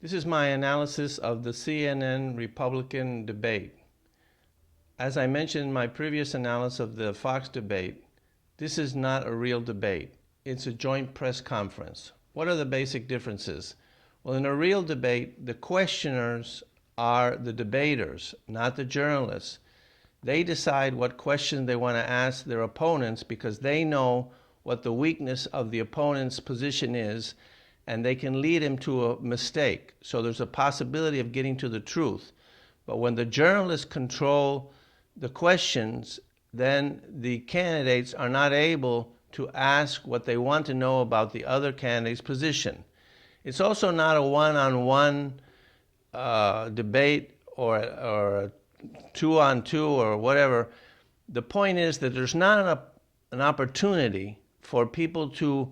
This is my analysis of the CNN Republican debate. As I mentioned in my previous analysis of the Fox debate, this is not a real debate. It's a joint press conference. What are the basic differences? Well, in a real debate, the questioners are the debaters, not the journalists. They decide what questions they want to ask their opponents because they know what the weakness of the opponent's position is, and they can lead him to a mistake. So there's a possibility of getting to the truth. But when the journalists control the questions, then the candidates are not able to ask what they want to know about the other candidate's position. It's also not a one-on-one debate or a two-on-two or whatever. The point is that there's not an opportunity for people to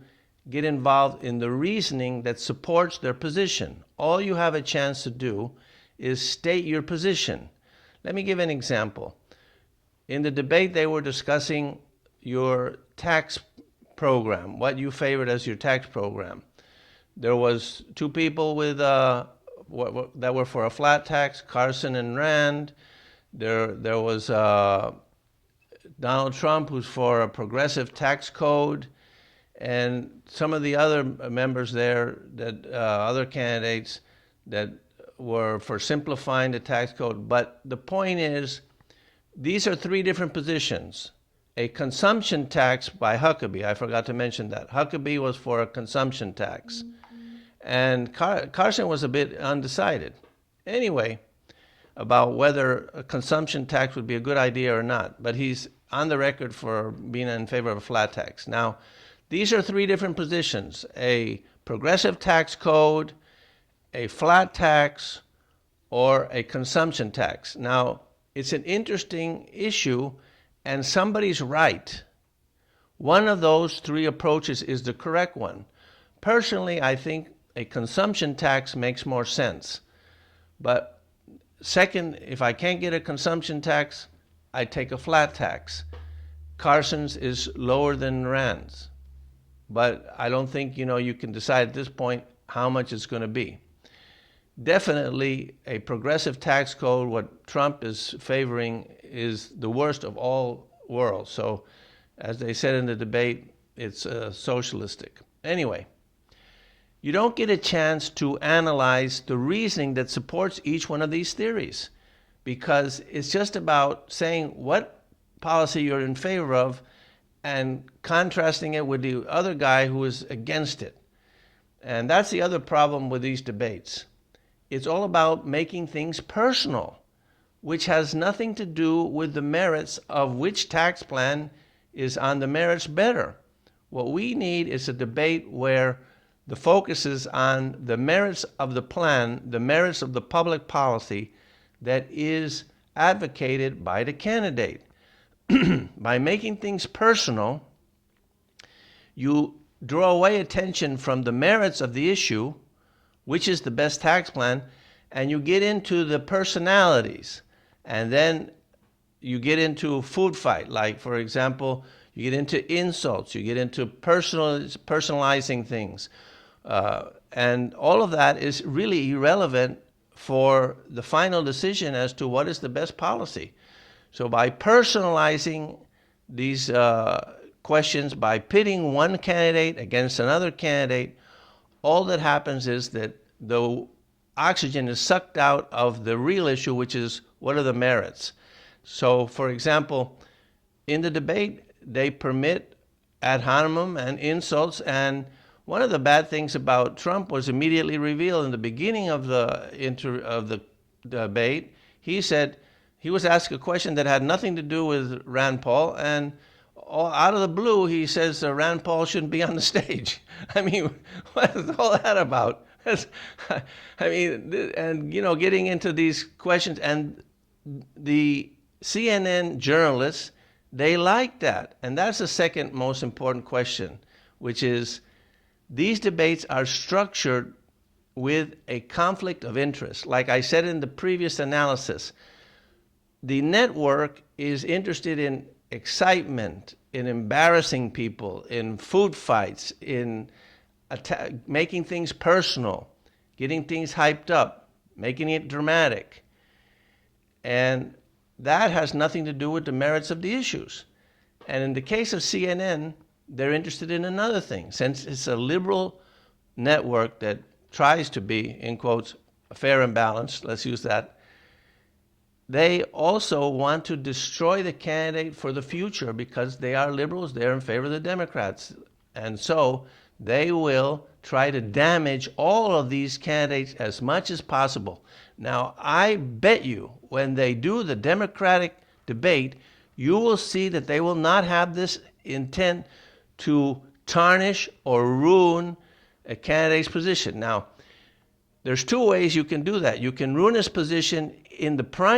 get involved in the reasoning that supports their position. All you have a chance to do is state your position. Let me give an example. In the debate, they were discussing your tax program, what you favored as your tax program. There was two people with that were for a flat tax, Carson and Rand. There was Donald Trump, who's for a progressive tax code, and some of the other members there, that other candidates that were for simplifying the tax code. But the point is, these are three different positions. A consumption tax by Huckabee, I forgot to mention that. Huckabee was for a consumption tax. And Carson was a bit undecided. Anyway, about whether a consumption tax would be a good idea or not. But he's on the record for being in favor of a flat tax. Now, these are three different positions: a progressive tax code, a flat tax, or a consumption tax. Now, it's an interesting issue, and somebody's right. One of those three approaches is the correct one. Personally, I think a consumption tax makes more sense. But second, if I can't get a consumption tax, I take a flat tax. Carson's is lower than Rand's. But I don't think you can decide at this point how much it's going to be. Definitely a progressive tax code, what Trump is favoring, is the worst of all worlds. So as they said in the debate, it's socialistic. Anyway, you don't get a chance to analyze the reasoning that supports each one of these theories, because it's just about saying what policy you're in favor of and contrasting it with the other guy who is against it. And that's the other problem with these debates. It's all about making things personal, which has nothing to do with the merits of which tax plan is on the merits better. What we need is a debate where the focus is on the merits of the plan, the merits of the public policy that is advocated by the candidate. By making things personal, you draw away attention from the merits of the issue, which is the best tax plan, and you get into the personalities. And then you get into a food fight. Like, for example, you get into insults, you get into personalizing things. And all of that is really irrelevant for the final decision as to what is the best policy. So by personalizing these questions, by pitting one candidate against another candidate, all that happens is that the oxygen is sucked out of the real issue, which is what are the merits. So, for example, in the debate, they permit ad hominem and insults, and one of the bad things about Trump was immediately revealed in the beginning of the debate. He said he was asked a question that had nothing to do with Rand Paul, and out of the blue, he says Rand Paul shouldn't be on the stage. I mean, what is all that about? I mean, and getting into these questions, and the CNN journalists, they like that. And that's the second most important question, which is these debates are structured with a conflict of interest. Like I said in the previous analysis, the network is interested in excitement, in embarrassing people, in food fights, in making things personal, getting things hyped up, making it dramatic. And that has nothing to do with the merits of the issues. And in the case of CNN, they're interested in another thing. Since it's a liberal network that tries to be, in quotes, fair and balanced, let's use that, they also want to destroy the candidate for the future because they are liberals, they're in favor of the Democrats. And so they will try to damage all of these candidates as much as possible. Now, I bet you when they do the Democratic debate, you will see that they will not have this intent to tarnish or ruin a candidate's position. Now, there's two ways you can do that. You can ruin his position in the primary.